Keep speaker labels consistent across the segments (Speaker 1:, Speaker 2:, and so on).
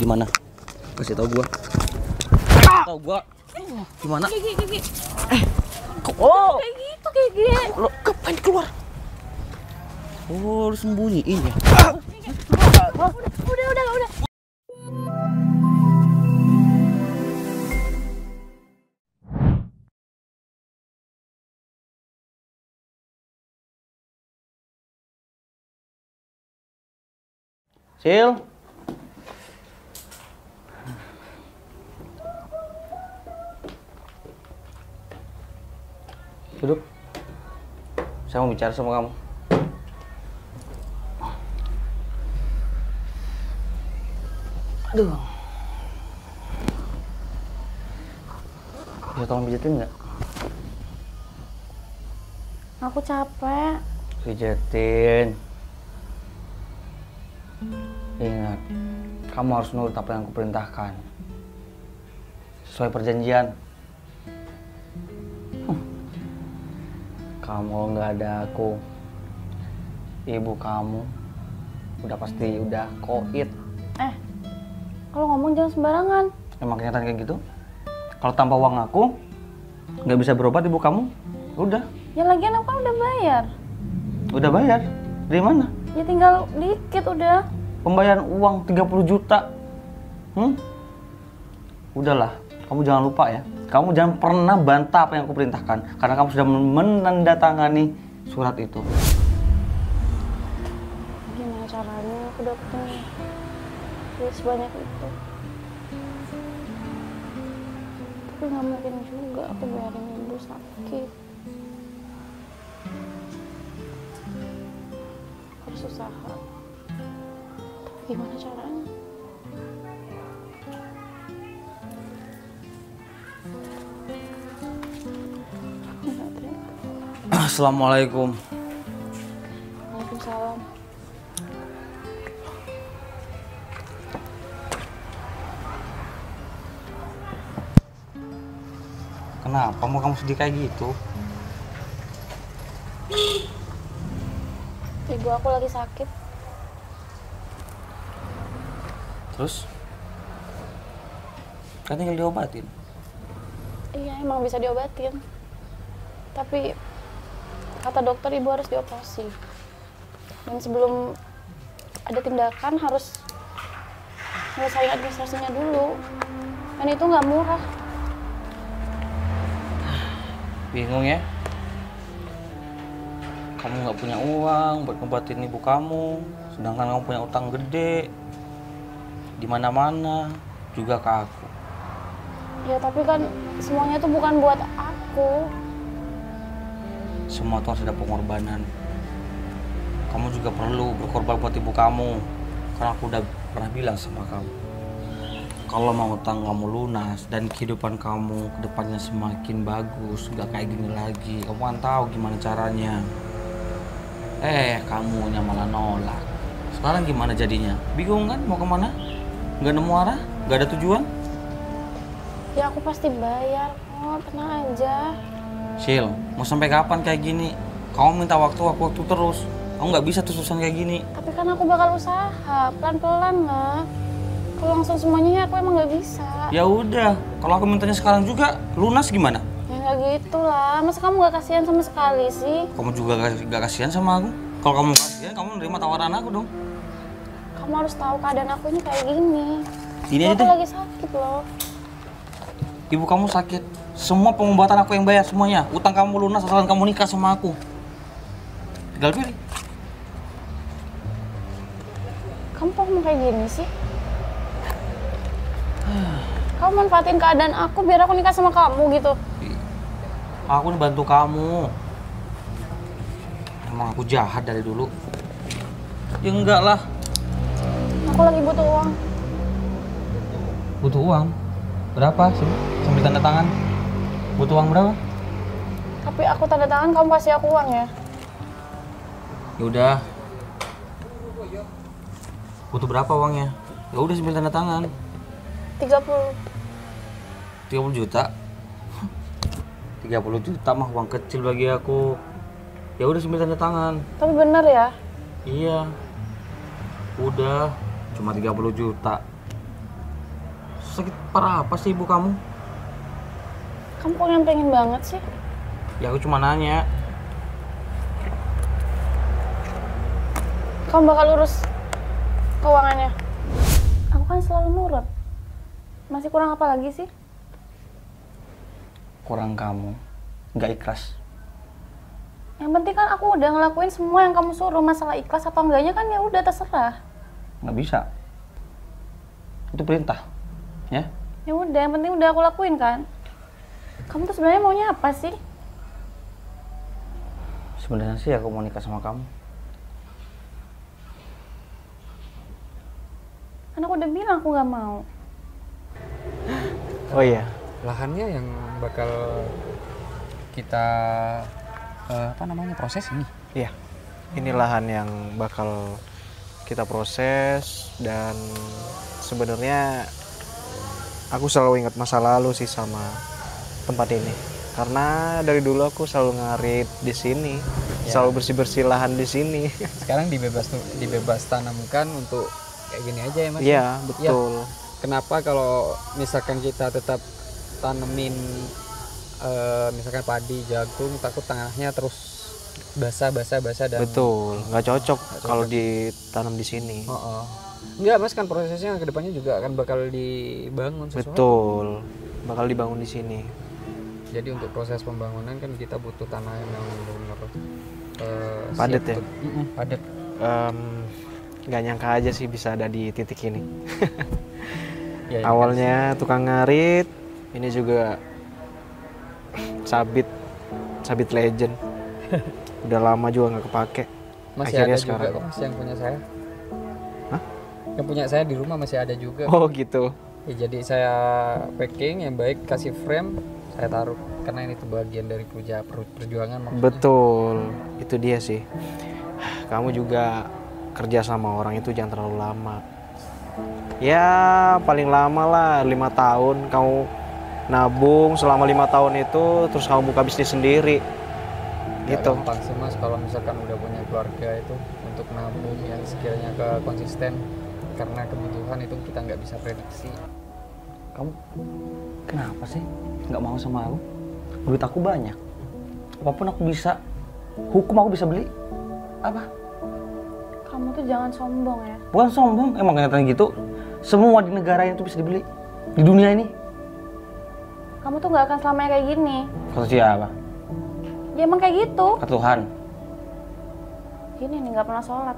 Speaker 1: Gimana? Kasih tau gua. Tahu gua. Gimana?
Speaker 2: Gigi.
Speaker 1: Oh.
Speaker 2: Kayak gitu, Gigi.
Speaker 1: Lo kapan keluar? Oh, lu sembunyiin ya?
Speaker 2: Udah.
Speaker 1: Sil. Duduk. Saya mau bicara sama kamu. Aduh. Bisa tolong pijetin nggak?
Speaker 2: Aku capek.
Speaker 1: Pijetin. Ingat, kamu harus nurut apa yang aku perintahkan. Sesuai perjanjian. Kamu nggak ada aku, ibu kamu udah pasti udah koit.
Speaker 2: Kalau ngomong jangan sembarangan.
Speaker 1: Emang kenyataan kayak gitu? Kalau tanpa uang aku nggak bisa berobat ibu kamu, udah.
Speaker 2: Ya lagian aku kan udah bayar.
Speaker 1: Udah bayar? Dari mana?
Speaker 2: Ya tinggal dikit udah.
Speaker 1: Pembayaran uang 30 juta. Udahlah, kamu jangan lupa ya. Kamu jangan pernah bantah apa yang aku perintahkan, karena kamu sudah menandatangani surat itu.
Speaker 2: Gimana caranya aku dapetin duit sebanyak itu? Tapi nggak mungkin juga aku bayarin ibu sakit. Harus usaha. Tapi gimana caranya?
Speaker 1: Assalamualaikum.
Speaker 2: Waalaikumsalam.
Speaker 1: Kenapa mau kamu sedih kayak gitu?
Speaker 2: Ibu aku lagi sakit.
Speaker 1: Terus? Kan tinggal diobatin.
Speaker 2: Iya, emang bisa diobatin. Tapi kata dokter ibu harus dioperasi. Dan sebelum ada tindakan harus nyelesain administrasinya dulu. Dan itu nggak murah.
Speaker 1: Bingung ya? Kamu nggak punya uang buat ngobatin ibu kamu, sedangkan kamu punya utang gede di mana-mana, juga ke aku.
Speaker 2: Ya tapi kan semuanya itu bukan buat aku.
Speaker 1: Semua itu harus ada pengorbanan. Kamu juga perlu berkorban buat ibu kamu, karena aku udah pernah bilang sama kamu, kalau mau utang kamu lunas dan kehidupan kamu kedepannya semakin bagus, nggak kayak gini lagi, kamu kan tahu gimana caranya. Kamunya malah nolak. Sekarang gimana jadinya? Bingung kan mau kemana? Nggak nemu arah? Nggak ada tujuan?
Speaker 2: Ya aku pasti bayar kok, tenang aja.
Speaker 1: Sil, mau sampai kapan kayak gini? Kamu minta waktu terus. Kamu nggak bisa terus-terusan kayak gini.
Speaker 2: Tapi kan aku bakal usaha, pelan-pelan lah. Kalau langsung semuanya aku emang nggak bisa.
Speaker 1: Ya udah, kalau aku mintanya sekarang juga, lunas gimana?
Speaker 2: Ya nggak gitu lah, masa kamu nggak kasihan sama sekali sih?
Speaker 1: Kamu juga gak kasihan sama aku? Kalau kamu kasihan, kamu nerima tawaran aku dong.
Speaker 2: Kamu harus tahu keadaan aku ini kayak gini.
Speaker 1: Ini aja
Speaker 2: aku
Speaker 1: deh.
Speaker 2: lagi sakit loh.
Speaker 1: Ibu kamu sakit. Semua pengobatan aku yang bayar semuanya. Utang kamu lunas asalkan kamu nikah sama aku. Tinggal pilih.
Speaker 2: Kamu kok mau kayak gini sih? Kamu manfaatin keadaan aku biar aku nikah sama kamu gitu.
Speaker 1: Aku nih bantu kamu. Emang aku jahat dari dulu? Ya enggak lah.
Speaker 2: Aku lagi butuh uang.
Speaker 1: Butuh uang? Berapa sih? Sambil tanda tangan. Butuh uang berapa?
Speaker 2: Tapi aku tanda tangan, kamu kasih aku uang ya?
Speaker 1: Ya udah. Butuh berapa uangnya? Ya udah sambil tanda tangan.
Speaker 2: 30
Speaker 1: juta? 30 juta mah uang kecil bagi aku. Ya udah sambil tanda tangan.
Speaker 2: Tapi bener ya?
Speaker 1: Iya. Udah, Cuma 30 juta. Sakit parah apa sih ibu kamu?
Speaker 2: Kamu kok nyantengin banget sih?
Speaker 1: Ya aku cuma nanya.
Speaker 2: Kamu bakal urus keuangannya? Aku kan selalu nurut. Masih kurang apa lagi sih?
Speaker 1: Kurang kamu. Nggak ikhlas.
Speaker 2: Yang penting kan aku udah ngelakuin semua yang kamu suruh. Masalah ikhlas atau enggaknya kan ya udah terserah.
Speaker 1: Nggak bisa. Itu perintah. Ya?
Speaker 2: Ya udah, yang penting udah aku lakuin kan. Kamu tuh sebenarnya maunya apa sih?
Speaker 1: Sebenarnya sih aku mau nikah sama kamu.
Speaker 2: Kan aku udah bilang aku nggak mau.
Speaker 3: Oh iya,
Speaker 4: Lahannya yang bakal kita proses ini.
Speaker 3: iya. Ini lahan yang bakal kita proses dan sebenarnya aku selalu ingat masa lalu sih sama tempat ini. Karena dari dulu aku selalu ngarit di sini, selalu bersih-bersih lahan di sini.
Speaker 4: Sekarang dibebas tanamkan untuk kayak gini aja ya Mas.
Speaker 3: Iya, betul.
Speaker 4: Kenapa kalau misalkan kita tetap tanemin misalkan padi, jagung, takut tanahnya terus basah dan
Speaker 3: Betul, nggak cocok kalau ditanam di sini.
Speaker 4: Enggak Mas, kan prosesnya kedepannya juga akan bakal dibangun sesuatu.
Speaker 3: Betul, bakal dibangun di sini.
Speaker 4: Jadi untuk proses pembangunan kan kita butuh tanah yang benar-benar
Speaker 3: Padat
Speaker 4: siap
Speaker 3: ya?
Speaker 4: Padat.
Speaker 3: Nggak nyangka aja sih bisa ada di titik ini.
Speaker 4: Ya,
Speaker 3: Awalnya tukang ngarit, ini juga sabit legend. Udah lama juga nggak kepake.
Speaker 4: masih
Speaker 3: Akhirnya
Speaker 4: ada
Speaker 3: sekarang.
Speaker 4: juga kok Mas yang punya saya.
Speaker 3: Hah?
Speaker 4: Yang punya saya di rumah masih ada juga.
Speaker 3: Oh gitu.
Speaker 4: Ya, jadi saya packing yang baik, kasih frame, saya taruh karena ini tuh bagian dari perjuangan maksudnya.
Speaker 3: Betul, itu dia sih. Kamu juga kerja sama orang itu jangan terlalu lama. Ya paling lama lah 5 tahun kamu nabung selama 5 tahun itu terus kamu buka bisnis sendiri.
Speaker 4: Nggak
Speaker 3: Gitu.
Speaker 4: gampang sih Mas kalau misalkan udah punya keluarga itu untuk nabung yang sekiranya konsisten, karena kebutuhan itu kita nggak bisa prediksi.
Speaker 1: Kamu kenapa sih nggak mau sama aku? Duit aku banyak. Apapun aku bisa. Hukum aku bisa beli. Apa?
Speaker 2: Kamu tuh jangan sombong ya.
Speaker 1: Bukan sombong, emang kenyataan gitu. Semua di negara ini tuh bisa dibeli. Di dunia ini.
Speaker 2: Kamu tuh nggak akan selamanya kayak gini.
Speaker 1: Kata siapa?
Speaker 2: Ya emang kayak gitu.
Speaker 1: Kata Tuhan.
Speaker 2: Gini nih nggak pernah sholat.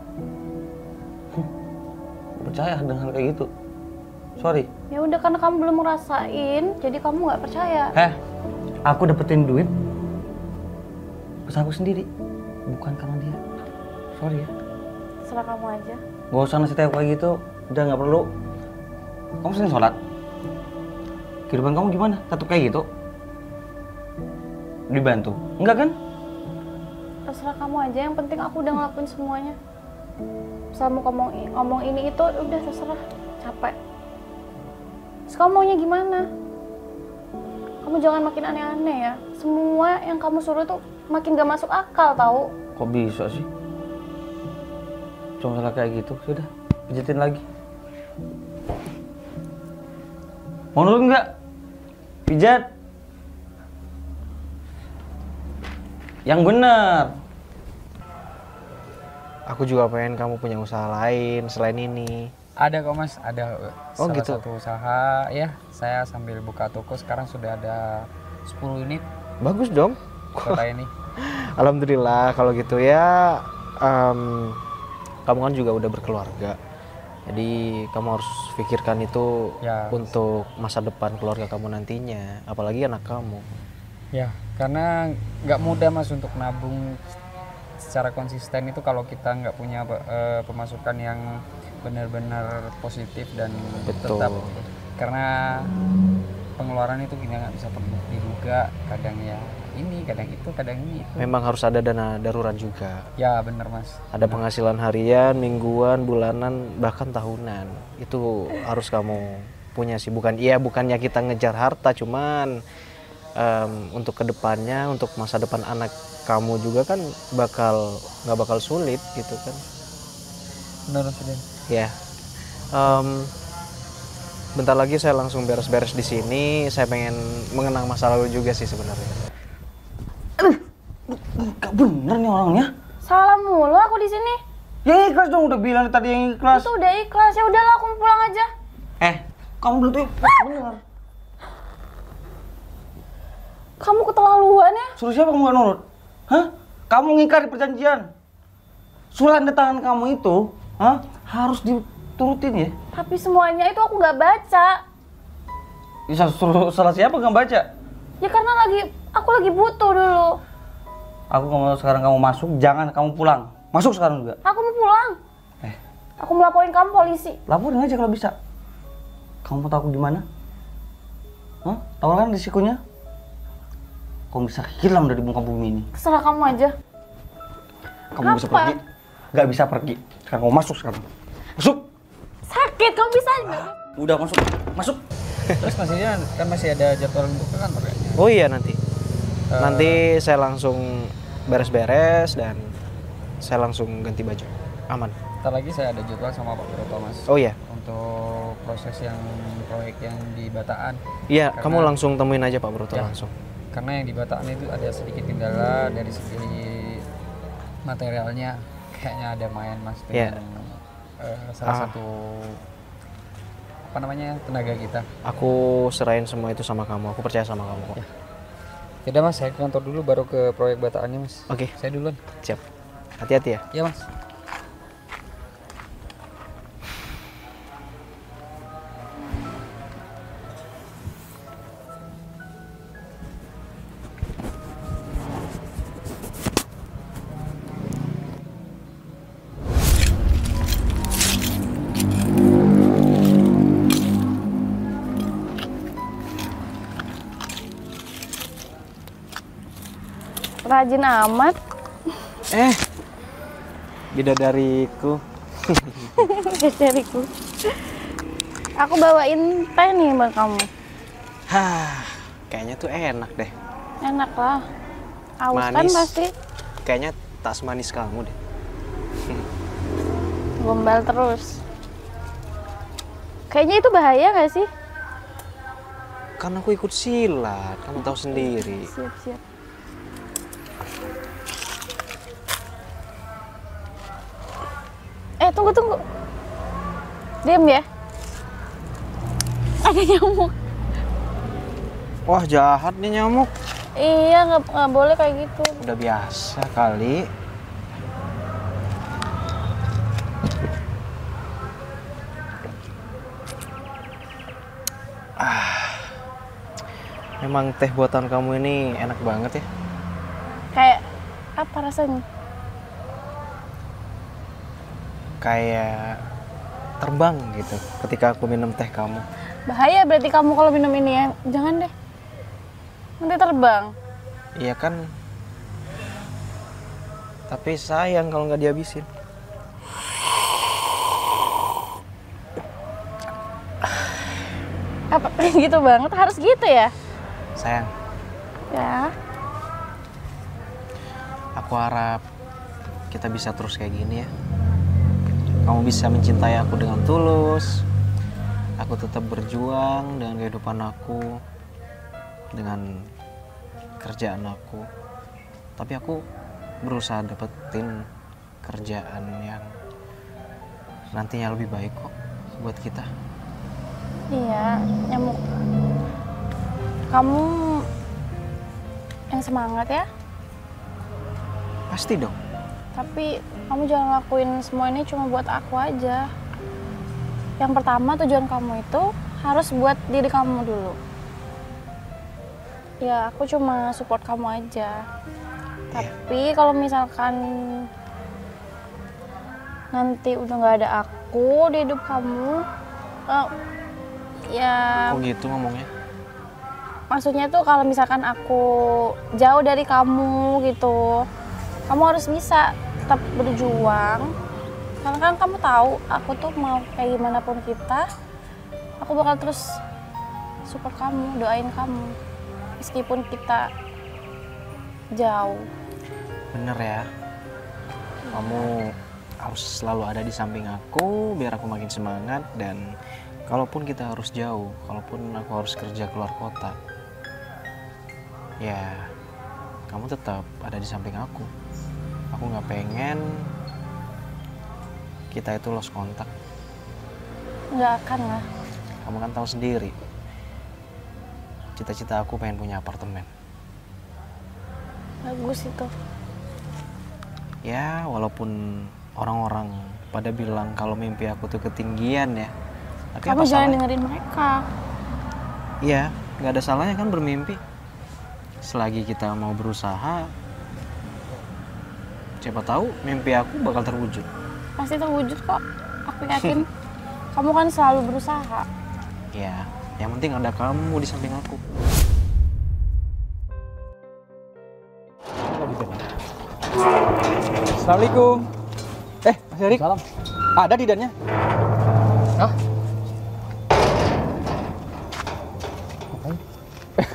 Speaker 1: Percaya dengan hal kayak gitu. Sorry.
Speaker 2: Ya udah, karena kamu belum ngerasain, jadi kamu nggak percaya.
Speaker 1: Aku dapetin duit usaha aku sendiri, bukan karena dia. Sorry ya.
Speaker 2: Serah kamu aja.
Speaker 1: Gak usah ngasih tahu kayak gitu, udah nggak perlu. Kamu sering sholat? Kehidupan kamu gimana? Tetap kayak gitu? Dibantu? Enggak kan?
Speaker 2: Terserah kamu aja, yang penting aku udah ngelakuin semuanya. Selama ngomong ini itu udah terserah, capek. Terus kamu maunya gimana? Kamu jangan makin aneh-aneh ya. Semua yang kamu suruh tuh makin gak masuk akal tahu.
Speaker 1: Kok bisa sih? Cuma salah kayak gitu, sudah pijitin lagi. Mau nurut nggak? Pijat. Yang benar.
Speaker 3: Aku juga pengen kamu punya usaha lain selain ini.
Speaker 4: Ada kok Mas, ada
Speaker 3: Oh,
Speaker 4: salah
Speaker 3: gitu.
Speaker 4: satu usaha ya. Saya sambil buka toko, sekarang sudah ada 10 unit
Speaker 3: Bagus dong.
Speaker 4: kota ini.
Speaker 3: Alhamdulillah kalau gitu ya. Kamu kan juga udah berkeluarga. Jadi kamu harus pikirkan itu
Speaker 4: Ya.
Speaker 3: untuk masa depan keluarga kamu nantinya, apalagi anak kamu.
Speaker 4: Ya, karena nggak mudah Mas untuk nabung secara konsisten itu kalau kita nggak punya pemasukan yang benar-benar positif dan
Speaker 3: Betul.
Speaker 4: tetap. Karena pengeluaran itu kita nggak bisa pernah diduga, kadang ya ini, kadang itu, kadang ini itu.
Speaker 3: Memang harus ada dana darurat juga.
Speaker 4: Ya benar Mas.
Speaker 3: Ada penghasilan harian, mingguan, bulanan, bahkan tahunan. Itu harus kamu punya sih. Bukannya kita ngejar harta, cuman untuk kedepannya, untuk masa depan anak kamu juga kan nggak bakal sulit gitu kan.
Speaker 4: Benar Mas.
Speaker 3: Ya, Em, bentar lagi saya langsung beres-beres di sini. Saya pengen mengenang masa lalu juga sih sebenarnya.
Speaker 1: Gak bener nih orangnya.
Speaker 2: Salah mulu aku di sini.
Speaker 1: Ya ikhlas dong, udah bilang tadi yang ikhlas.
Speaker 2: Itu udah ikhlas. Ya udahlah, aku mau pulang aja.
Speaker 1: Kamu belum tuh bener.
Speaker 2: Kamu keterlaluan ya.
Speaker 1: Suruh siapa kamu gak nurut? Hah? Kamu ngingkari perjanjian. Surat tanda tangan kamu itu, harus diturutin ya.
Speaker 2: Tapi semuanya itu aku nggak baca.
Speaker 1: Bisa suruh salah siapa nggak baca?
Speaker 2: Ya karena aku lagi butuh dulu.
Speaker 1: Aku mau sekarang kamu masuk, jangan kamu pulang. Masuk sekarang juga.
Speaker 2: Aku mau pulang. Aku mau laporin kamu polisi.
Speaker 1: Laporin aja kalau bisa. Kamu mau tahu aku di mana? Tahu kan risikonya? Kamu bisa hilang dari muka bumi ini.
Speaker 2: Terserah kamu aja.
Speaker 1: Kamu bisa pergi? Nggak bisa pergi. Sekarang kamu masuk sekarang. Masuk.
Speaker 2: Sakit, kamu bisa nggak?
Speaker 1: Udah masuk. Masuk.
Speaker 4: Terus masih ada jadwal untuk ke kantor kayaknya.
Speaker 3: Oh iya nanti. Nanti saya langsung beres-beres dan saya langsung ganti baju. Aman.
Speaker 4: Ntar lagi saya ada jadwal sama Pak Broto, Mas.
Speaker 3: Oh iya.
Speaker 4: Untuk proses yang proyek yang di Bataan.
Speaker 3: Iya,
Speaker 4: Karena-
Speaker 3: kamu langsung temuin aja Pak Broto
Speaker 4: Ya.
Speaker 3: langsung.
Speaker 4: Karena yang di Bataan itu ada sedikit kendala dari segi materialnya, kayaknya ada main Mas dengan salah satu tenaga kita.
Speaker 3: Aku serahin semua itu sama kamu. Aku percaya sama kamu kok.
Speaker 4: Ya. Yaudah Mas, saya ke kantor dulu baru ke proyek Bataannya Mas.
Speaker 3: Oke.
Speaker 4: Saya duluan.
Speaker 3: Siap. Hati-hati ya.
Speaker 4: Iya Mas.
Speaker 2: Rajin amat.
Speaker 3: Bidadariku.
Speaker 2: Jariku. Aku bawain teh nih buat kamu.
Speaker 3: Kayaknya tuh enak deh.
Speaker 2: Enak lah. Aus kan
Speaker 3: Manis.
Speaker 2: pasti.
Speaker 3: Kayaknya tak semanis kamu deh.
Speaker 2: Gombal terus. Kayaknya itu bahaya gak sih?
Speaker 3: Kan aku ikut silat, kamu tahu sendiri.
Speaker 2: Siap. Tunggu. Diam ya. Ada nyamuk.
Speaker 3: Wah, jahat nih nyamuk.
Speaker 2: Iya, nggak boleh kayak gitu.
Speaker 3: Udah biasa kali. Memang teh buatan kamu ini enak banget ya.
Speaker 2: Kayak apa rasanya?
Speaker 3: Kayak terbang gitu ketika aku minum teh kamu.
Speaker 2: Bahaya berarti kamu kalau minum ini ya. Jangan deh. Nanti terbang.
Speaker 3: Iya kan. Tapi sayang kalau nggak dihabisin.
Speaker 2: Apa gitu banget? Harus gitu ya?
Speaker 3: Sayang,
Speaker 2: Ya.
Speaker 3: aku harap kita bisa terus kayak gini ya. Kamu bisa mencintai aku dengan tulus. Aku tetap berjuang dengan kehidupan aku, dengan kerjaan aku. Tapi aku berusaha dapetin kerjaan yang nantinya lebih baik kok buat kita.
Speaker 2: Iya, nyamuk. Kamu yang semangat ya.
Speaker 3: Pasti dong.
Speaker 2: Tapi kamu jangan lakuin semua ini cuma buat aku aja. Yang pertama tujuan kamu itu harus buat diri kamu dulu. Ya aku cuma support kamu aja. Tapi kalau misalkan nanti udah nggak ada aku di hidup kamu, ya
Speaker 3: Kok gitu ngomongnya?
Speaker 2: maksudnya tuh kalau misalkan aku jauh dari kamu gitu, kamu harus bisa tetap berjuang. Karena kan kamu tahu aku tuh mau kayak gimana pun kita, aku bakal terus support kamu, doain kamu meskipun kita jauh.
Speaker 3: Bener ya. Kamu harus selalu ada di samping aku biar aku makin semangat. Dan kalaupun kita harus jauh, kalaupun aku harus kerja keluar kota, ya kamu tetap ada di samping aku. Aku nggak pengen kita itu lost kontak.
Speaker 2: Nggak akan lah.
Speaker 3: Kamu kan tahu sendiri, cita-cita aku pengen punya apartemen.
Speaker 2: Bagus itu.
Speaker 3: Ya walaupun orang-orang pada bilang kalau mimpi aku tuh ketinggian ya, tapi
Speaker 2: Kamu
Speaker 3: apa
Speaker 2: jangan
Speaker 3: salahnya?
Speaker 2: dengerin mereka.
Speaker 3: Iya, nggak ada salahnya kan bermimpi. Selagi kita mau berusaha, siapa tahu mimpi aku bakal terwujud.
Speaker 2: Pasti terwujud kok. Aku yakin. Kamu kan selalu berusaha.
Speaker 3: Ya, yang penting ada kamu di samping aku.
Speaker 5: Assalamualaikum. Mas Erik.
Speaker 4: Salam.
Speaker 5: Ada Didannya?
Speaker 4: Hah?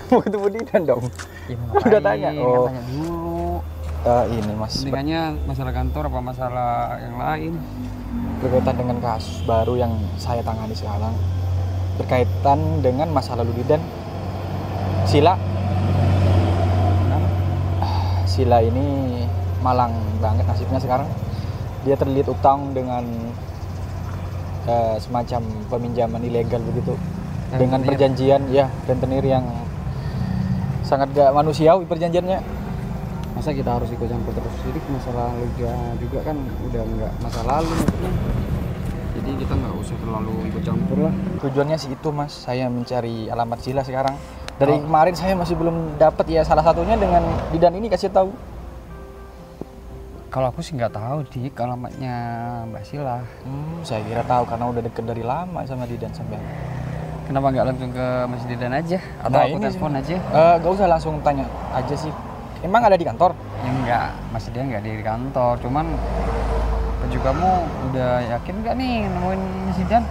Speaker 5: Mau ketemu Didan dong.
Speaker 4: Ya,
Speaker 5: Udah tanya. Oh.
Speaker 4: Tanya dulu.
Speaker 5: Ini Mas,
Speaker 4: Pentingannya masalah kantor apa masalah yang lain?
Speaker 5: berkaitan dengan kasus baru yang saya tangani sekarang. Berkaitan dengan masa lalu Didan. Sila.
Speaker 4: Kenapa?
Speaker 5: Sila ini malang banget nasibnya sekarang. Dia terlilit utang dengan semacam peminjaman ilegal begitu. Dengan
Speaker 4: Rentenir.
Speaker 5: perjanjian ya, rentenir yang sangat gak manusiawi perjanjiannya.
Speaker 4: Masa kita harus ikut campur terus? Jadi masalah lega juga kan udah nggak masa lalu maksudnya. Jadi kita nggak usah terlalu ikut campur lah.
Speaker 5: Tujuannya sih itu Mas, saya mencari alamat Sila sekarang. Dari kemarin saya masih belum dapat ya, salah satunya dengan Didan ini kasih tahu.
Speaker 4: Kalau aku sih nggak tahu Dik alamatnya Mbak Sila.
Speaker 5: Saya kira tahu karena udah deket dari lama sama Didan sampai.
Speaker 4: Kenapa nggak langsung ke Mas Didan aja? Atau
Speaker 5: Nah,
Speaker 4: aku
Speaker 5: ini
Speaker 4: telepon aja?
Speaker 5: Gak usah langsung tanya aja sih. Emang ada di kantor?
Speaker 4: Ya enggak, Mas Didan nggak di kantor. Cuman baju kamu udah yakin nggak nih nemuin Mas Didan?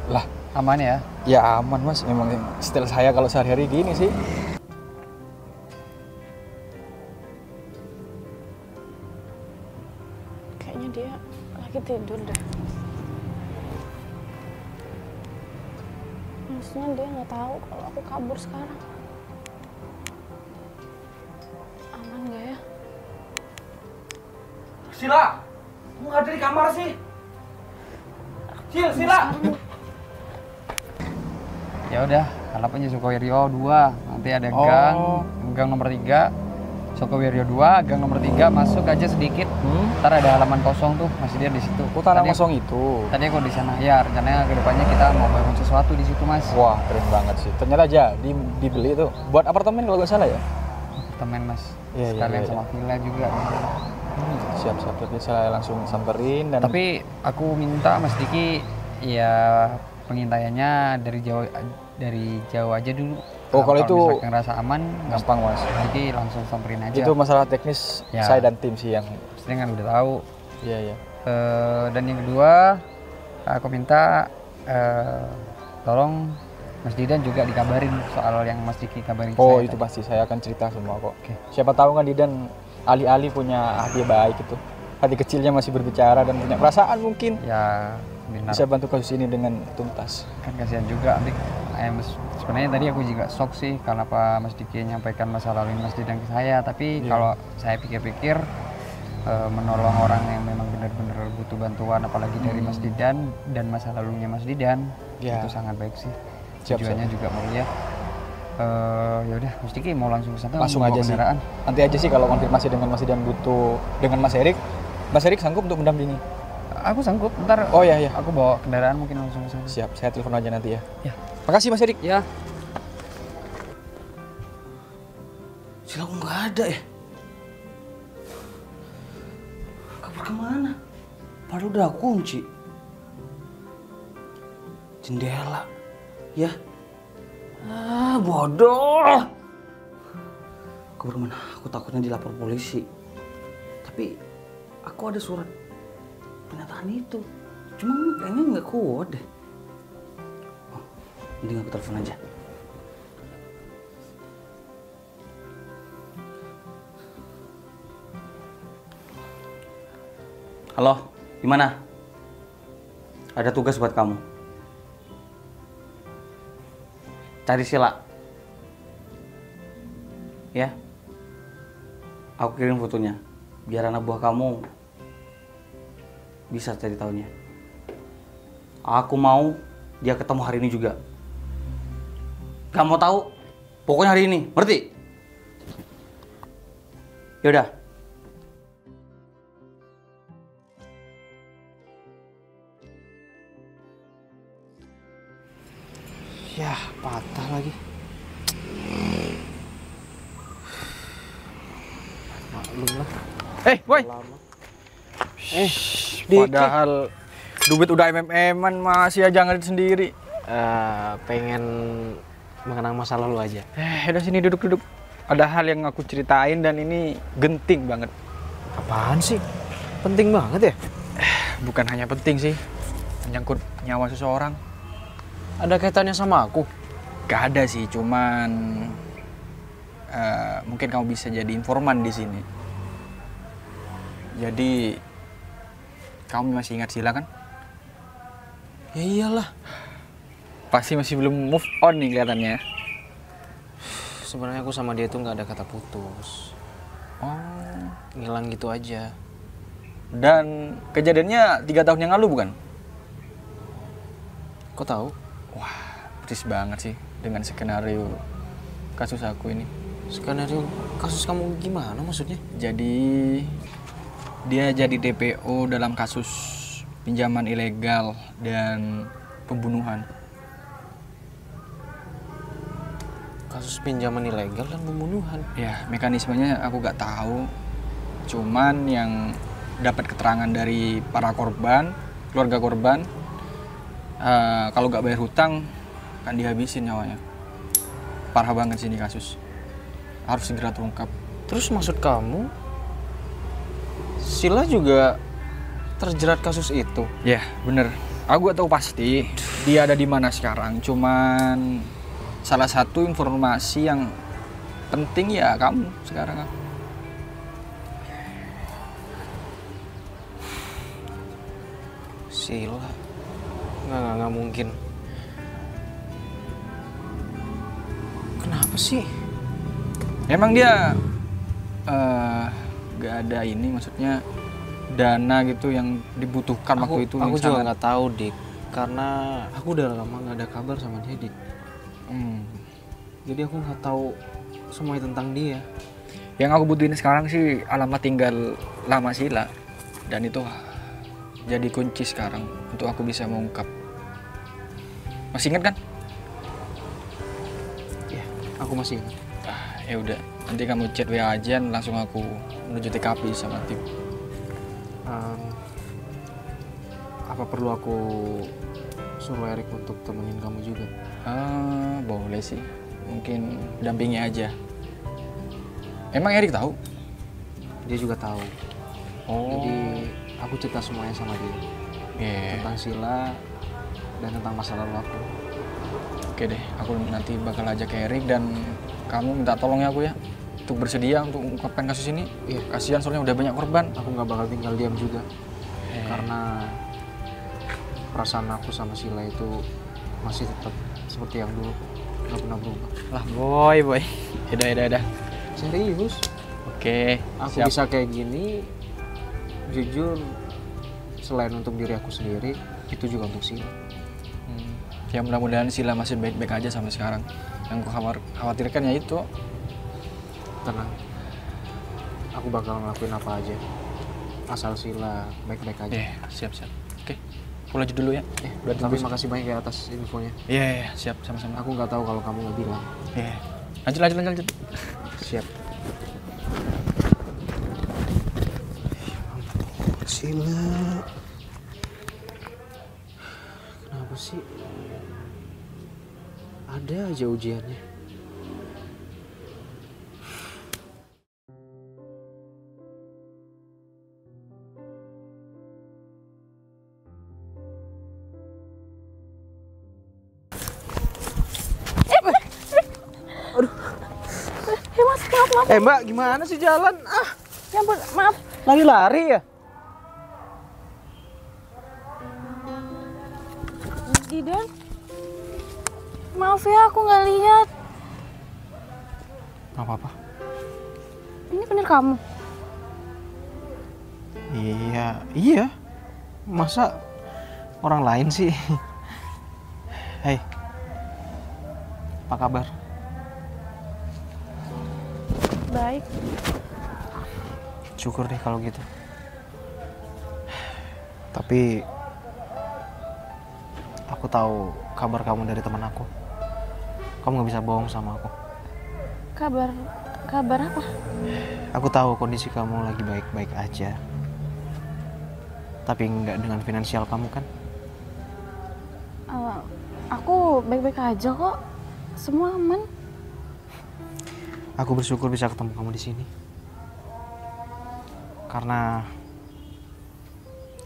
Speaker 5: Lah,
Speaker 4: Aman ya?
Speaker 5: ya aman Mas. Emang style saya kalau sehari-hari gini sih.
Speaker 2: Kayaknya dia lagi tidur deh. Maksudnya dia nggak tahu kalau aku kabur sekarang. Aman nggak ya?
Speaker 1: Sila, kamu nggak ada di kamar sih? Sila.
Speaker 4: Ya udah, halapannya Sukowirio 2. Nanti ada
Speaker 5: Oh.
Speaker 4: gang nomor 3. Sukowirio 2, gang nomor 3, masuk aja sedikit. Ntar ada halaman kosong tuh, masih dia di situ.
Speaker 5: Oh, tanah
Speaker 4: Tadi-
Speaker 5: kosong itu.
Speaker 4: Tadi aku di sana. Ya, rencananya kedepannya kita mau bangun sesuatu di situ, Mas.
Speaker 5: Wah, keren banget sih. Ternyata jadi dibeli itu buat apartemen kalau nggak salah ya.
Speaker 4: Apartemen, Mas.
Speaker 5: Iya, iya,
Speaker 4: Sekalian
Speaker 5: iya,
Speaker 4: sama villa juga.
Speaker 5: Siap-siap, berarti saya langsung samperin dan
Speaker 4: Tapi aku minta Mas Diki ya pengintaiannya dari jauh aja dulu.
Speaker 5: Oh, kalau itu
Speaker 4: misalkan ngerasa aman,
Speaker 5: gampang Mas.
Speaker 4: Diki langsung samperin aja.
Speaker 5: Itu masalah teknis
Speaker 4: Ya.
Speaker 5: saya dan tim sih yang
Speaker 4: Maksudnya kan udah tahu.
Speaker 5: iya iya.
Speaker 4: Dan yang kedua, aku minta tolong Mas Didan juga dikabarin soal yang Mas Diki kabarin ke
Speaker 5: Oh,
Speaker 4: saya
Speaker 5: itu
Speaker 4: tadi.
Speaker 5: pasti saya akan cerita semua kok.
Speaker 4: Oke.
Speaker 5: Siapa tahu kan Didan alih-alih punya hati baik itu. Hati kecilnya masih berbicara dan punya perasaan mungkin.
Speaker 4: Ya, benar.
Speaker 5: Bisa bantu kasus ini dengan tuntas.
Speaker 4: Kan kasihan juga nanti sebenarnya tadi aku juga shock sih kenapa Mas Diki nyampaikan masa lalu Mas Didan ke saya, tapi
Speaker 5: Iya.
Speaker 4: kalau saya pikir-pikir menolong orang yang memang benar-benar butuh bantuan apalagi dari Mas Didan dan masa lalunya Mas Didan
Speaker 5: Ya.
Speaker 4: itu sangat baik sih.
Speaker 5: Siap,
Speaker 4: Tujuannya juga mulia. Ya udah Mas Diki mau langsung ke sana
Speaker 5: Langsung
Speaker 4: bawa
Speaker 5: aja sih.
Speaker 4: kendaraan?
Speaker 5: Nanti aja sih kalau konfirmasi dengan Mas Didan butuh dengan Mas Erik. Mas Erik sanggup untuk mendampingi?
Speaker 4: Aku sanggup, ntar
Speaker 5: Oh iya iya.
Speaker 4: aku bawa kendaraan mungkin langsung ke sana.
Speaker 5: Siap, saya telepon aja nanti ya.
Speaker 4: Ya.
Speaker 5: Makasih Mas Erik.
Speaker 4: Ya.
Speaker 1: Sila kok nggak ada ya? Kabur kemana? Padahal udah aku kunci. Jendela. Ya. Bodoh. Kabur kemana? Aku takutnya dilapor polisi. Tapi aku ada surat pernyataan itu. Cuma kayaknya nggak kuat deh. Oh, mending aku telepon aja. Halo, Gimana? Ada tugas buat kamu. Cari Sila. Ya. Aku kirim fotonya. Biar anak buah kamu bisa cari tahunya. Aku mau dia ketemu hari ini juga. Gak mau tahu? Pokoknya hari ini. Ngerti? Yaudah.
Speaker 3: Yah, patah lagi. Maklum lah.
Speaker 5: Boy.
Speaker 3: Dikit.
Speaker 5: Padahal duit udah MM-an masih aja ngedit sendiri.
Speaker 3: Pengen mengenang masa lalu aja.
Speaker 5: Udah sini duduk-duduk. Ada hal yang aku ceritain dan ini genting banget.
Speaker 3: Apaan sih? Penting banget ya?
Speaker 5: Bukan hanya penting sih, menyangkut nyawa seseorang.
Speaker 3: Ada kaitannya sama aku?
Speaker 5: Gak ada sih, cuman mungkin kamu bisa jadi informan di sini. Jadi kamu masih ingat Sila kan?
Speaker 3: Ya iyalah.
Speaker 5: Pasti masih belum move on nih kelihatannya.
Speaker 3: Sebenarnya aku sama dia tuh nggak ada kata putus.
Speaker 5: Oh.
Speaker 3: Ngilang gitu aja.
Speaker 5: Dan kejadiannya 3 tahun yang lalu bukan?
Speaker 3: Kok tahu?
Speaker 5: Wah, persis banget sih dengan skenario kasus aku ini.
Speaker 3: Skenario kasus kamu gimana maksudnya?
Speaker 5: Jadi dia jadi DPO dalam kasus pinjaman ilegal dan pembunuhan.
Speaker 3: Kasus pinjaman ilegal dan pembunuhan.
Speaker 5: Ya, mekanismenya aku gak tahu. Cuman yang dapat keterangan dari para korban, keluarga korban, kalau gak bayar hutang kan dihabisin nyawanya. Parah banget sih ini kasus. Harus segera terungkap.
Speaker 3: Terus maksud kamu Sila juga terjerat kasus itu?
Speaker 5: Ya, bener. Aku gak tahu pasti dia ada di mana sekarang. Cuman salah satu informasi yang penting ya kamu sekarang.
Speaker 3: Sila? Nggak mungkin. Kenapa sih?
Speaker 5: Emang dia gak ada ini, maksudnya dana gitu yang dibutuhkan waktu itu.
Speaker 3: Aku
Speaker 5: yang
Speaker 3: juga
Speaker 5: sangat-
Speaker 3: nggak tahu, Dik. Karena aku udah lama nggak ada kabar sama dia, Dik. Jadi aku nggak tahu semuanya tentang dia.
Speaker 5: Yang aku butuhin sekarang sih alamat tinggal lama Sila. Dan itu jadi kunci sekarang untuk aku bisa mengungkap. Masih ingat kan?
Speaker 3: Ya, aku masih ingat.
Speaker 5: Ya udah, nanti kamu chat WA aja, langsung aku menuju TKP sama tim.
Speaker 3: Apa perlu aku suruh Erik untuk temenin kamu juga?
Speaker 5: Boleh sih. Mungkin dampingi aja. Emang Erik tahu?
Speaker 3: Dia juga tahu.
Speaker 5: Oh.
Speaker 3: Jadi aku cerita semuanya sama dia. Tentang Sila dan tentang masa lalu aku.
Speaker 5: Oke deh, aku nanti bakal ajak Erik dan kamu minta tolong ya aku ya. Untuk bersedia untuk mengungkapkan kasus ini.
Speaker 3: Iya.
Speaker 5: Kasihan soalnya udah banyak korban.
Speaker 3: Aku nggak bakal tinggal diam juga. Karena perasaan aku sama Sila itu masih tetap seperti yang dulu. Nggak pernah berubah.
Speaker 5: Lah boy. Yaudah.
Speaker 3: Serius?
Speaker 5: Oke,
Speaker 3: Aku
Speaker 5: siap.
Speaker 3: bisa kayak gini, jujur, selain untuk diri aku sendiri, itu juga untuk Sila.
Speaker 5: Ya mudah-mudahan Sila masih baik-baik aja sampai sekarang. Yang aku khawatirkan ya itu.
Speaker 3: Tenang, aku bakal ngelakuin apa aja, asal Sila baik-baik aja.
Speaker 5: Siap. Oke, pulang aja dulu ya.
Speaker 3: Tapi makasih banyak ya atas infonya.
Speaker 5: Iya, siap, sama-sama.
Speaker 3: Aku nggak tahu kalau kamu nggak bilang.
Speaker 5: Iya. Lanjut.
Speaker 3: Siap. Sila, kenapa sih? Ada aja ujiannya.
Speaker 2: Mas, maaf.
Speaker 3: Mbak, gimana sih jalan?
Speaker 2: Ya ampun, maaf.
Speaker 3: Lari-lari ya?
Speaker 2: Maaf ya, aku nggak lihat.
Speaker 3: Gak apa-apa.
Speaker 2: Ini bener kamu?
Speaker 3: Iya. Masa orang lain sih? Hei, apa kabar?
Speaker 2: Baik.
Speaker 3: Syukur deh kalau gitu. Tapi aku tahu kabar kamu dari teman aku. Kamu gak bisa bohong sama aku.
Speaker 2: Kabar apa?
Speaker 3: Aku tahu kondisi kamu lagi baik-baik aja. Tapi nggak dengan finansial kamu kan?
Speaker 2: Aku baik-baik aja kok. Semua aman.
Speaker 3: Aku bersyukur bisa ketemu kamu di sini. Karena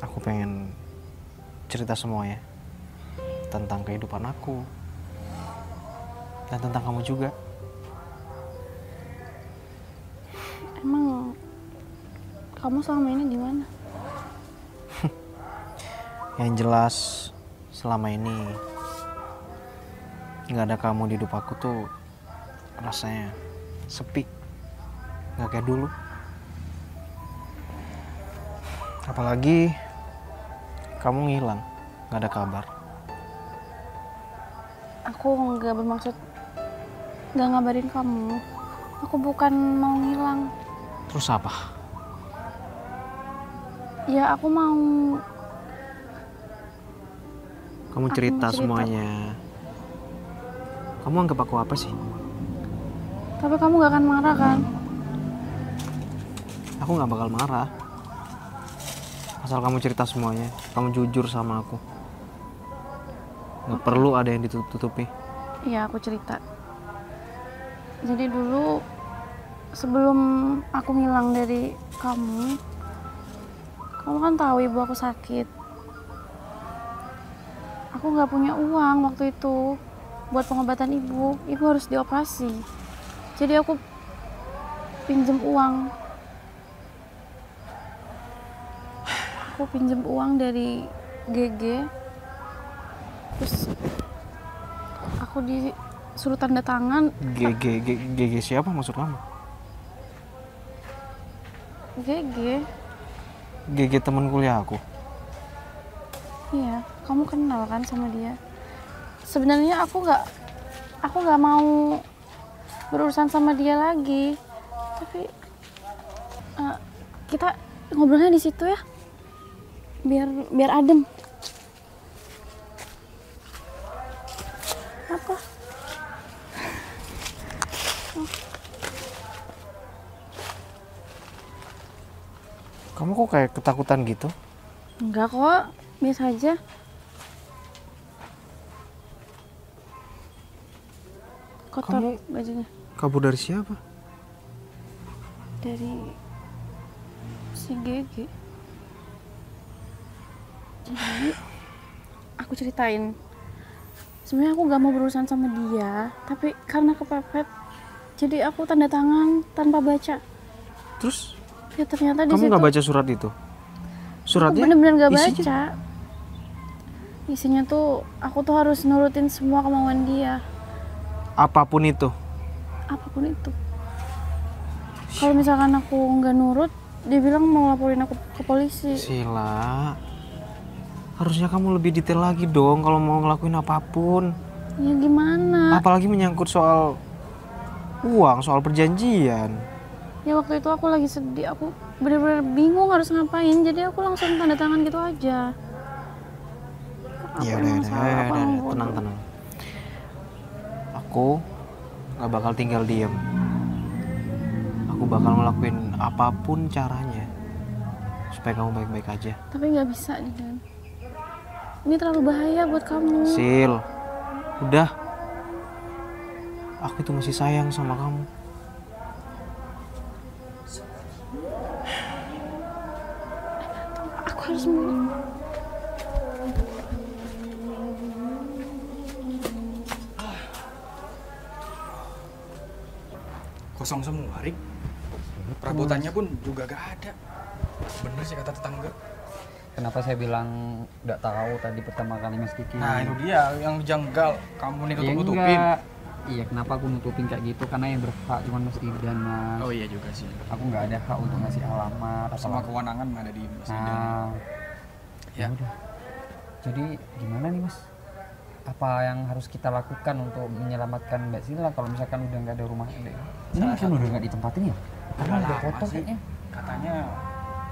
Speaker 3: aku pengen cerita semuanya tentang kehidupan aku dan tentang kamu juga.
Speaker 2: Emang kamu selama ini di mana?
Speaker 3: Yang jelas selama ini nggak ada kamu di hidup aku tuh rasanya sepi, nggak kayak dulu. Apalagi kamu ngilang, nggak ada kabar.
Speaker 2: Aku nggak bermaksud nggak ngabarin kamu. Aku bukan mau ngilang.
Speaker 3: Terus apa?
Speaker 2: Ya aku mau.
Speaker 3: Kamu
Speaker 2: Aku
Speaker 3: cerita
Speaker 2: mau cerita.
Speaker 3: semuanya. Kamu anggap aku apa sih?
Speaker 2: Tapi kamu gak akan marah kan?
Speaker 3: Aku nggak bakal marah. Asal kamu cerita semuanya, kamu jujur sama aku. Nggak perlu ada yang ditutupi.
Speaker 2: Iya aku cerita. Jadi dulu sebelum aku ngilang dari kamu kan tahu ibu aku sakit. Aku nggak punya uang waktu itu buat pengobatan ibu. Ibu harus dioperasi. Jadi aku pinjem uang. Aku pinjem uang dari GG. Terus aku disuruh tanda tangan.
Speaker 3: GG siapa maksud kamu?
Speaker 2: GG.
Speaker 3: GG teman kuliah aku.
Speaker 2: Iya, kamu kenal kan sama dia. Sebenarnya aku nggak mau berurusan sama dia lagi. Tapi kita ngobrolnya di situ ya. Biar adem. Apa?
Speaker 3: Kamu kok kayak ketakutan gitu?
Speaker 2: Enggak kok, biasa aja. Kotor
Speaker 3: Kamu
Speaker 2: bajunya.
Speaker 3: kabur dari siapa?
Speaker 2: Dari si GG. Jadi aku ceritain. Sebenarnya aku gak mau berurusan sama dia, tapi karena kepepet, jadi aku tanda tangan tanpa baca.
Speaker 3: Terus
Speaker 2: Ya ternyata di
Speaker 3: kamu
Speaker 2: situ
Speaker 3: nggak baca surat itu?
Speaker 2: aku
Speaker 3: Suratnya
Speaker 2: bener-bener gak
Speaker 3: isinya?
Speaker 2: baca. Isinya tuh aku tuh harus nurutin semua kemauan dia,
Speaker 3: Apapun itu.
Speaker 2: apapun itu. Kalau misalkan aku nggak nurut, dia bilang mau laporin aku ke polisi.
Speaker 3: Sila, harusnya kamu lebih detail lagi dong kalau mau ngelakuin apapun.
Speaker 2: Ya gimana?
Speaker 3: Apalagi menyangkut soal uang, soal perjanjian.
Speaker 2: Ya waktu itu aku lagi sedih, aku bener-bener bingung harus ngapain, jadi aku langsung tanda tangan gitu aja. Apa
Speaker 3: Ya
Speaker 2: yang
Speaker 3: udah,
Speaker 2: salah, apa yang bodoh?
Speaker 3: tenang. Aku nggak bakal tinggal diam. Aku bakal ngelakuin apapun caranya supaya kamu baik-baik aja.
Speaker 2: Tapi nggak bisa Didan. Ini terlalu bahaya buat kamu.
Speaker 3: Sil, udah. Aku itu masih sayang sama kamu.
Speaker 2: Aku harus mulai.
Speaker 5: Kosong semua, Rik. Perabotannya pun juga gak ada. Bener sih kata tetangga.
Speaker 4: kenapa saya bilang nggak tahu tadi pertama kali Mas Kiki.
Speaker 5: Nah itu dia yang janggal, kamu nih
Speaker 4: Ya
Speaker 5: tutup-tutupin.
Speaker 4: enggak. Iya, kenapa aku nutupin kayak gitu? Karena yang berhak cuma Mas Idan, Mas.
Speaker 5: Oh iya juga sih.
Speaker 4: Aku nggak ada hak untuk ngasih alamat atau
Speaker 5: Semua
Speaker 4: apa.
Speaker 5: kewenangan ada di Mas Idan.
Speaker 4: Nah,
Speaker 5: Ya.
Speaker 4: udah. Jadi gimana nih Mas? Apa yang harus kita lakukan untuk menyelamatkan Mbak Sila kalau misalkan udah nggak ada rumah ini? Ini mungkin udah nggak ditempatin ya? Karena
Speaker 5: Udah
Speaker 4: udah
Speaker 5: lama
Speaker 4: kotor
Speaker 5: sih.
Speaker 4: kayaknya.
Speaker 5: Katanya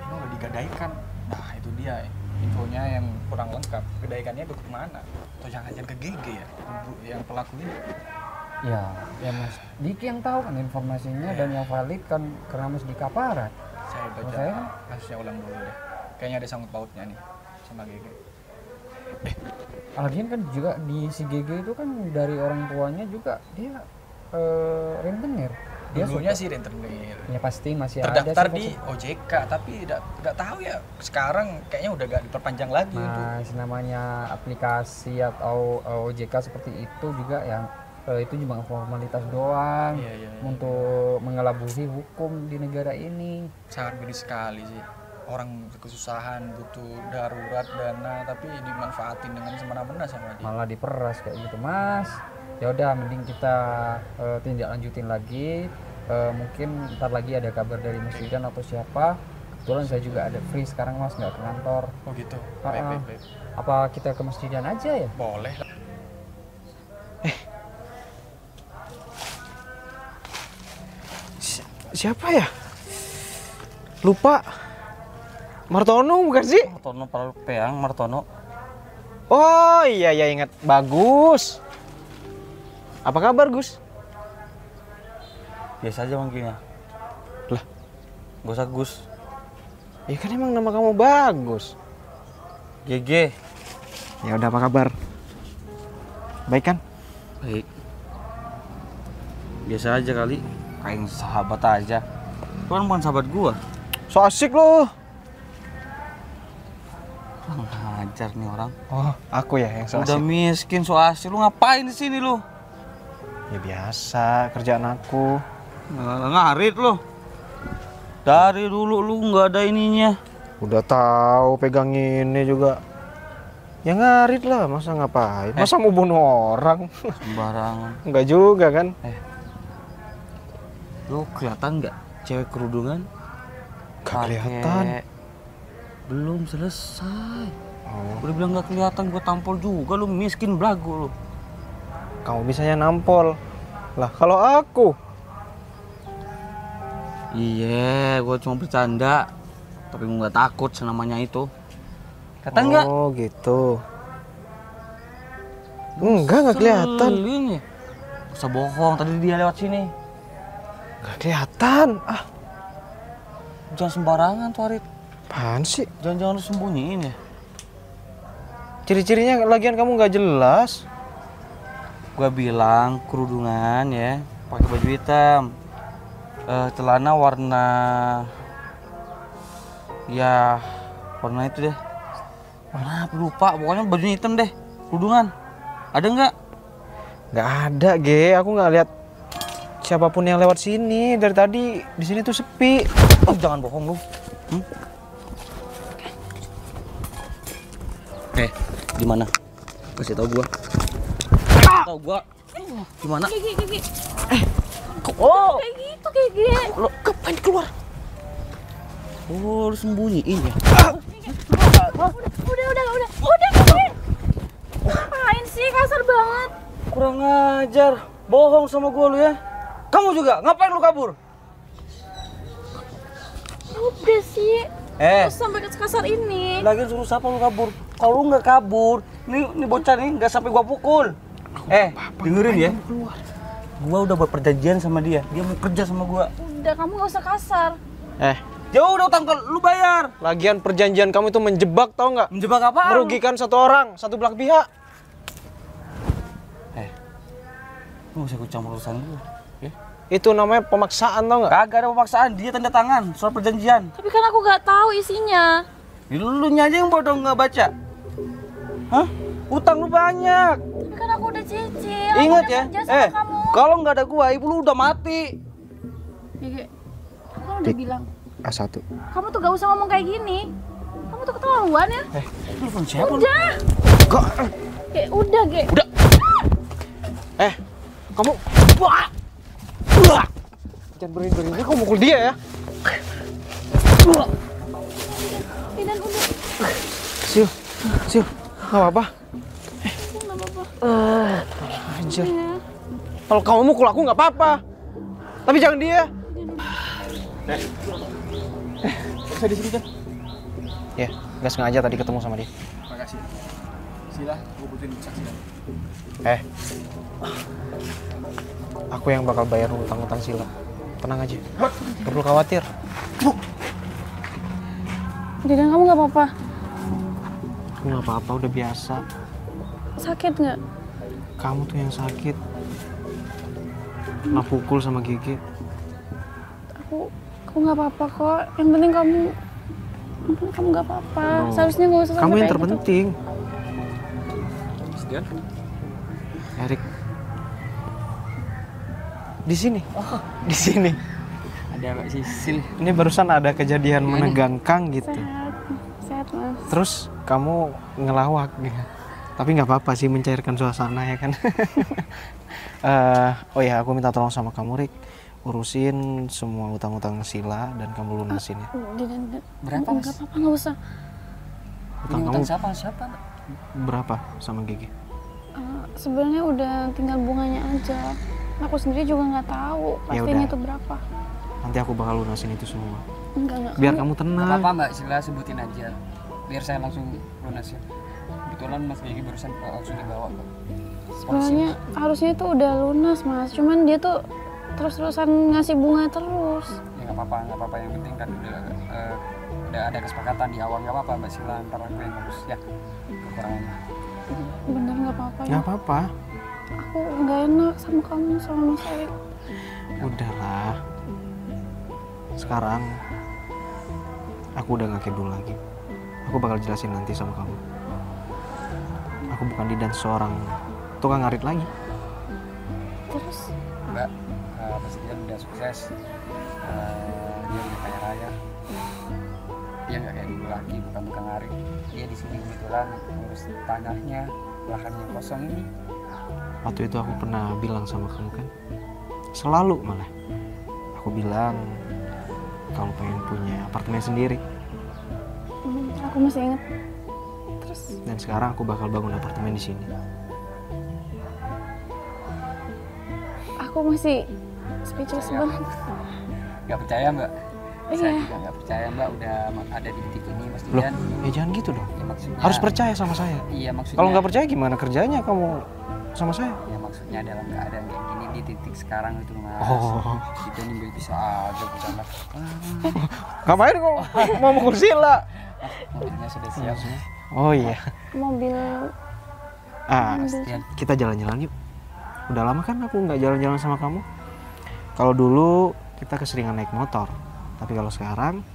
Speaker 5: ini udah digadaikan. Nah itu dia infonya yang kurang lengkap. Gadaikannya itu kemana? Atau jangan-jangan ke GG ya? Yang pelaku ini.
Speaker 4: Ya Mas Diki yang tahu kan informasinya dan yang valid kan karena Mas Diki aparat.
Speaker 5: Saya baca
Speaker 4: saya kan-
Speaker 5: kasusnya ulang dulu deh. Kayaknya ada sangkut pautnya nih sama GG.
Speaker 4: Lagian kan juga di si GG itu kan dari orang tuanya juga dia rentenir. Dia
Speaker 5: Dulunya
Speaker 4: suka-
Speaker 5: sih rentenir.
Speaker 4: ya pasti masih
Speaker 5: Terdaftar
Speaker 4: ada
Speaker 5: di OJK tapi nggak tahu ya sekarang kayaknya udah nggak diperpanjang lagi itu.
Speaker 4: Mas namanya aplikasi atau OJK seperti itu juga yang itu cuma formalitas doang
Speaker 5: Iya, iya, iya.
Speaker 4: untuk mengelabui hukum di negara ini.
Speaker 5: Sangat miris sekali sih. Orang kesusahan butuh darurat dana tapi dimanfaatin dengan semena-mena sama dia.
Speaker 4: Malah diperas kayak gitu Mas. Ya udah mending kita tindak lanjutin lagi. Mungkin ntar lagi ada kabar dari Mas Idan atau siapa. Kebetulan saya juga ada free sekarang Mas, nggak ke kantor.
Speaker 5: Oh gitu.
Speaker 4: Ah,
Speaker 5: Baik,
Speaker 4: ah.
Speaker 5: baik, baik.
Speaker 4: Apa kita ke Mas Idan aja ya?
Speaker 5: Boleh.
Speaker 3: Siapa ya? Lupa. Martono bukan sih?
Speaker 1: Martono Peang, Martono.
Speaker 3: Oh iya ya ingat. Bagus. Apa kabar Gus?
Speaker 1: Biasa aja manggilnya.
Speaker 3: Lah,
Speaker 1: Gak usah Gus.
Speaker 3: ya kan emang nama kamu bagus.
Speaker 1: GG.
Speaker 3: Ya udah apa kabar? Baik kan?
Speaker 1: Baik. Biasa aja kali. Kayak sahabat aja. Lu kan bukan sahabat gua.
Speaker 3: So asik loh.
Speaker 1: Kurang ajar nih orang.
Speaker 3: Oh, aku ya yang so
Speaker 1: Udah
Speaker 3: asik.
Speaker 1: miskin so asik. Lu ngapain di sini lu?
Speaker 3: Ya biasa kerjaan aku.
Speaker 1: Ngarit lu. Dari dulu lu nggak ada ininya.
Speaker 3: Udah tahu pegang ini juga. Ya ngarit lah, masa ngapain? Masa mau bunuh orang?
Speaker 1: Sembarangan.
Speaker 3: Enggak juga kan?
Speaker 1: Lu kelihatan nggak cewek kerudungan?
Speaker 3: Gak
Speaker 1: Pakai-
Speaker 3: kelihatan.
Speaker 1: Belum selesai.
Speaker 3: Oh,
Speaker 1: Udah bilang nggak kelihatan, gua tampol juga. Lu miskin belagu lu.
Speaker 3: kamu bisanya nampol. Lah kalau aku
Speaker 1: Iya, gua cuma bercanda. Tapi gua nggak takut senamanya itu. Kata nggak?
Speaker 3: Oh gitu. Enggak kelihatan.
Speaker 1: Selin ya. Gak usah bohong, tadi dia lewat sini.
Speaker 3: Enggak kelihatan. Ah,
Speaker 1: Jangan sembarangan tuh Arit.
Speaker 3: apaan sih?
Speaker 1: Jangan-jangan lu sembunyiin ya.
Speaker 3: Ciri-cirinya lagian kamu nggak jelas.
Speaker 1: Gua bilang kerudungan ya, pakai baju hitam. Celana warna ya warna itu deh. Warna apa lupa, pokoknya bajunya hitam deh. Kerudungan. Ada nggak?
Speaker 3: Nggak ada, Ge. Aku nggak lihat siapapun yang lewat sini. Dari tadi di sini tuh sepi.
Speaker 1: Oh, jangan bohong lu. Di mana? Kasih tahu gua. Kasih tahu gua. Di mana?
Speaker 2: Gigi.
Speaker 1: Oh,
Speaker 2: Kayak gitu, Gigi.
Speaker 1: lo kapan keluar? Oh, lu sembunyiin ya?
Speaker 2: Udah, Gigi. Ngapain sih, kasar banget.
Speaker 1: Kurang ajar. Bohong sama gua lu ya. Kamu juga, ngapain lu kabur?
Speaker 2: Udah sih.
Speaker 1: Eh,
Speaker 2: Terus sampai kasar ini.
Speaker 1: lagi suruh siapa lu kabur? Kalau lu nggak kabur, nih bocah nih nggak sampai gua pukul. Dengerin ya. Gua udah buat perjanjian sama dia. Dia mau kerja sama gua.
Speaker 2: Udah, kamu gak usah kasar.
Speaker 1: Ya udah utang lu bayar.
Speaker 3: Lagian perjanjian kamu itu menjebak, tau nggak?
Speaker 1: Menjebak apa?
Speaker 3: Merugikan satu orang, satu belah pihak.
Speaker 1: Lu nggak usah ikut campur urusan gua. Ya.
Speaker 3: Itu namanya pemaksaan, tau nggak?
Speaker 1: Kagak ada pemaksaan, dia tanda tangan soal perjanjian.
Speaker 2: Tapi kan aku gak tahu isinya.
Speaker 1: Lu aja yang bodoh nggak baca. Hah? Utang lu banyak.
Speaker 2: Tapi kan aku udah cicil. Aku
Speaker 1: Ingat
Speaker 2: udah
Speaker 1: ya.
Speaker 2: kerja sama kamu.
Speaker 1: Kalau nggak ada gua, ibu lu udah mati.
Speaker 2: Gigi, aku kan udah bilang.
Speaker 3: A1.
Speaker 2: Kamu tuh gak usah ngomong kayak gini. Kamu Kamu tuh keterlaluan ya.
Speaker 1: Telepon siapa?
Speaker 2: Udah.
Speaker 3: Kok?
Speaker 2: Ge, udah, Ge.
Speaker 3: Udah. Kamu. Wah. Jangan berani-berani kamu mukul dia ya.
Speaker 2: Dan udah.
Speaker 3: Sil, nggak apa-apa.
Speaker 2: Nggak apa-apa.
Speaker 3: Anjir.
Speaker 2: Ya.
Speaker 3: Kalau kamu mukul aku nggak apa-apa. Tapi jangan dia.
Speaker 5: Bisa di sini kan?
Speaker 3: Ya, nggak sengaja tadi ketemu sama dia.
Speaker 5: Makasih. Sila, gue butuhin kesaksian.
Speaker 3: Aku yang bakal bayar utang-utang Sila. Tenang aja. Gak perlu khawatir.
Speaker 2: Didan, kamu nggak apa-apa?
Speaker 3: Aku nggak apa-apa, udah biasa.
Speaker 2: Sakit nggak?
Speaker 3: Kamu tuh yang sakit. Kena pukul sama Gigi.
Speaker 2: Aku nggak apa-apa kok. Yang penting kamu nggak apa-apa. Seharusnya nggak usah sampai
Speaker 3: Kamu yang
Speaker 2: kayak gitu.
Speaker 3: terpenting.
Speaker 5: Sekian.
Speaker 3: Erik. Di sini. Di sini.
Speaker 5: Ada Mbak Sisil.
Speaker 3: Ini barusan ada kejadian menegangkan gitu.
Speaker 2: Sehat mas.
Speaker 3: Terus kamu ngelawak gitu. Tapi nggak apa-apa sih, mencairkan suasana ya kan. Oh ya, aku minta tolong sama kamu, Rik. Urusin semua utang-utang Sila dan kamu lunasin ya.
Speaker 2: Didan,
Speaker 5: Berapa, Mas?
Speaker 2: nggak apa-apa, nggak usah.
Speaker 3: Utang
Speaker 5: Utang
Speaker 3: kamu
Speaker 5: siapa?
Speaker 3: berapa sama Gigi?
Speaker 2: Sebenarnya udah tinggal bunganya aja. Aku sendiri juga nggak tahu
Speaker 3: Ya
Speaker 2: pastinya
Speaker 3: udah.
Speaker 2: itu berapa.
Speaker 3: Nanti aku bakal lunasin itu semua.
Speaker 2: Enggak.
Speaker 3: Biar kamu
Speaker 5: Gak
Speaker 3: tenang.
Speaker 5: apa-apa Mbak Sila, sebutin aja. Biar saya langsung lunasin. Kebetulan Mas Gigi barusan langsung dibawa ke polisi.
Speaker 2: Sebenarnya harusnya itu udah lunas mas. Cuman dia tuh terus-terusan ngasih bunga terus.
Speaker 5: Ya nggak apa-apa. Yang penting kan udah ada kesepakatan di awal. Nggak apa-apa Mbak Sila, ntar aku yang ngurus ya kekurangannya.
Speaker 2: Bener nggak apa-apa ya.
Speaker 3: Nggak apa-apa.
Speaker 2: Aku nggak enak sama kamu sama Mas Erik.
Speaker 3: Udahlah. Sekarang aku udah nggak kedul lagi. Aku bakal jelasin nanti sama kamu. Aku bukan Didan seorang tukang ngarit lagi.
Speaker 2: Terus
Speaker 5: Mbak, Mas Dian udah sukses. Dia udah kaya raya. Dia nggak kayak dulu lagi, bukan tukang ngarit. Dia di sini kebetulan ngurus tanahnya, lahan yang kosong ini.
Speaker 3: Waktu itu aku pernah bilang sama kamu kan, selalu malah aku bilang kalau pengen punya apartemen sendiri.
Speaker 2: aku masih ingat. Terus
Speaker 3: Dan sekarang aku bakal bangun apartemen di sini.
Speaker 2: aku masih speechless banget.
Speaker 5: Nggak percaya Mbak? Saya
Speaker 2: Iya.
Speaker 5: juga nggak percaya Mbak udah ada di titik ini Mas
Speaker 3: Loh,
Speaker 5: Dian.
Speaker 3: ya jangan gitu dong.
Speaker 5: Ya, maksudnya,
Speaker 3: Harus percaya sama saya.
Speaker 5: Iya maksudnya.
Speaker 3: Kalau nggak percaya gimana kerjanya kamu sama saya?
Speaker 5: Ya maksudnya dalam keadaan kayak gini di titik sekarang itu Mas.
Speaker 3: Oh.
Speaker 5: Kita nih nggak bisa aja bercanda.
Speaker 3: Ngapain kok mau mukul Sila?
Speaker 5: Mobilnya sudah siap.
Speaker 3: Oh iya.
Speaker 2: Mobil
Speaker 5: Dian.
Speaker 3: Kita jalan-jalan yuk. Udah lama kan aku nggak jalan-jalan sama kamu. Kalau dulu kita keseringan naik motor, tapi kalau sekarang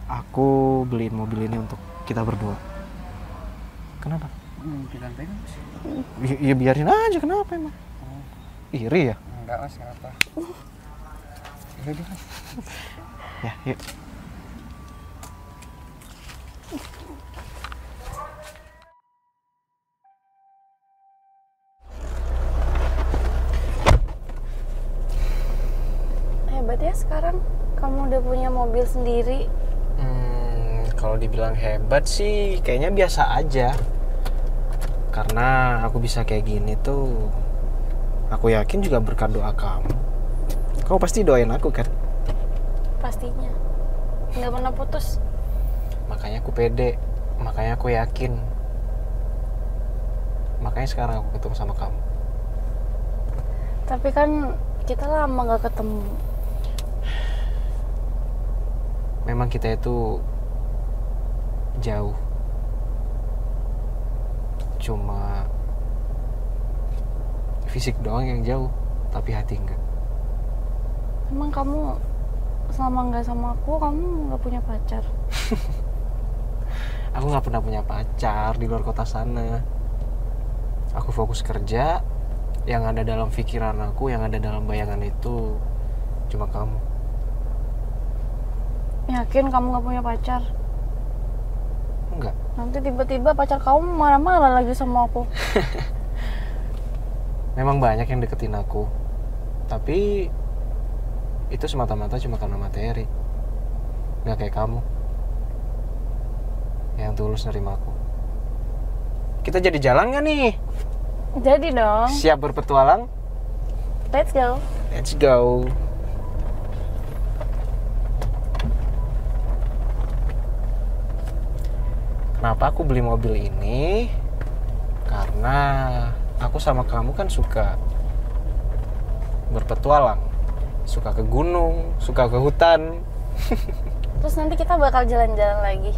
Speaker 3: aku beliin mobil ini untuk kita berdua. Kenapa?
Speaker 5: Pegang-pegang Mas.
Speaker 3: Ya biarin aja, kenapa emang? Iri ya?
Speaker 5: Enggak Mas, nggak apa. Ya udah Mas.
Speaker 3: Ya, yuk.
Speaker 2: hebat ya sekarang kamu udah punya mobil sendiri.
Speaker 3: Kalau dibilang hebat sih kayaknya biasa aja. Karena aku bisa kayak gini tuh, aku yakin juga berkat doa kamu. Kamu pasti doain aku kan?
Speaker 2: Pastinya. Nggak pernah putus.
Speaker 3: Makanya aku pede, makanya aku yakin. Makanya sekarang aku ketemu sama kamu.
Speaker 2: Tapi kan kita lama nggak ketemu.
Speaker 3: Memang kita itu jauh. Cuma fisik doang yang jauh, tapi hati enggak.
Speaker 2: Emang kamu selama nggak sama aku, kamu nggak punya pacar?
Speaker 3: Aku nggak pernah punya pacar di luar kota sana. Aku fokus kerja. Yang ada dalam pikiran aku, yang ada dalam bayangan itu cuma kamu.
Speaker 2: Yakin kamu nggak punya pacar?
Speaker 3: Enggak.
Speaker 2: Nanti tiba-tiba pacar kamu marah-marah lagi sama aku.
Speaker 3: Memang banyak yang deketin aku. Tapi itu semata-mata cuma karena materi. Nggak kayak kamu yang tulus nerima aku. Kita jadi jalan nggak nih?
Speaker 2: Jadi dong.
Speaker 3: Siap berpetualang?
Speaker 2: Let's go.
Speaker 3: Let's go. Kenapa aku beli mobil ini? Karena aku sama kamu kan suka berpetualang. Suka ke gunung, suka ke hutan.
Speaker 2: Terus nanti kita bakal jalan-jalan lagi.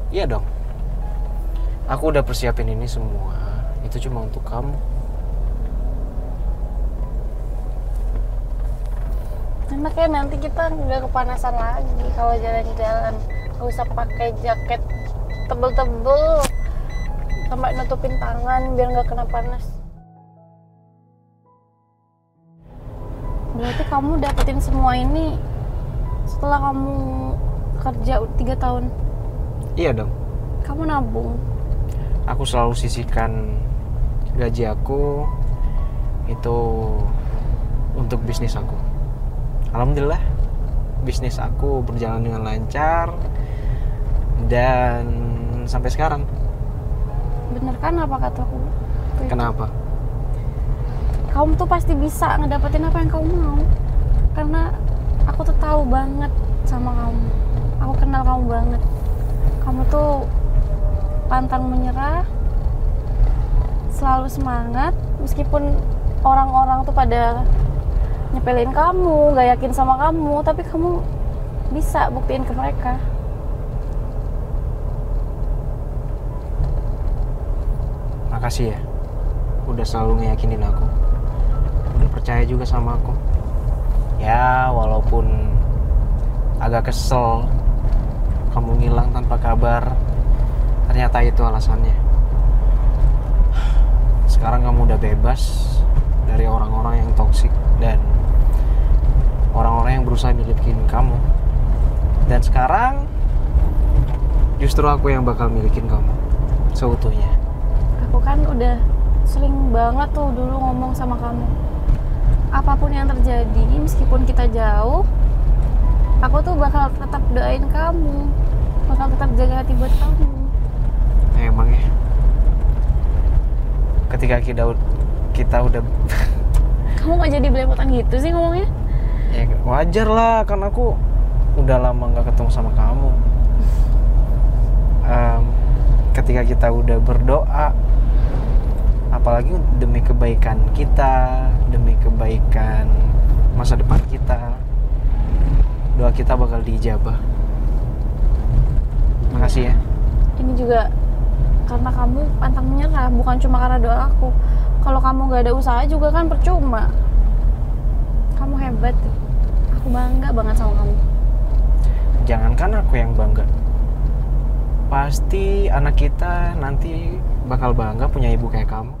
Speaker 3: Iya dong. Aku udah persiapin ini semua. Itu cuma untuk kamu.
Speaker 2: Enaknya nanti kita nggak kepanasan lagi kalau jalan-jalan. Nggak usah pakai jaket tebel-tebel sampai nutupin tangan biar nggak kena panas. Berarti kamu dapetin semua ini setelah kamu kerja 3 tahun.
Speaker 3: Iya dong.
Speaker 2: Kamu nabung.
Speaker 3: Aku selalu sisihkan gaji aku itu untuk bisnis aku. Alhamdulillah bisnis aku berjalan dengan lancar dan sampai sekarang.
Speaker 2: Bener kan apa kataku?
Speaker 3: Kenapa?
Speaker 2: Kamu tuh pasti bisa ngedapetin apa yang kamu mau. Karena aku tuh tahu banget sama kamu. Aku kenal kamu banget. Kamu tuh pantang menyerah, selalu semangat meskipun orang-orang tuh pada nyepelin kamu, gak yakin sama kamu, tapi kamu bisa buktiin ke mereka.
Speaker 3: Makasih ya, udah selalu ngeyakinin aku, udah percaya juga sama aku. Ya walaupun agak kesel kamu ngilang tanpa kabar, ternyata itu alasannya. Sekarang kamu udah bebas dari orang-orang yang toksik dan orang-orang yang berusaha milikin kamu. Dan sekarang justru aku yang bakal milikin kamu seutuhnya.
Speaker 2: Aku kan udah sering banget tuh dulu ngomong sama kamu. Apapun yang terjadi, meskipun kita jauh, aku tuh bakal tetap doain kamu, bakal tetap jaga hati buat kamu.
Speaker 3: Emang ya, ketika kita udah
Speaker 2: Kamu gak jadi belepotan gitu sih ngomongnya?
Speaker 3: ya wajar lah, kan aku udah lama nggak ketemu sama kamu. Ketika kita udah berdoa, apalagi demi kebaikan kita, demi kebaikan masa depan kita, doa kita bakal diijabah. Makasih ya.
Speaker 2: Ini juga karena kamu pantang menyerah, bukan cuma karena doa aku. Kalau kamu gak ada usaha juga kan percuma. Kamu hebat. Aku bangga banget sama kamu.
Speaker 3: Jangankan aku yang bangga, pasti anak kita nanti bakal bangga punya ibu kayak kamu.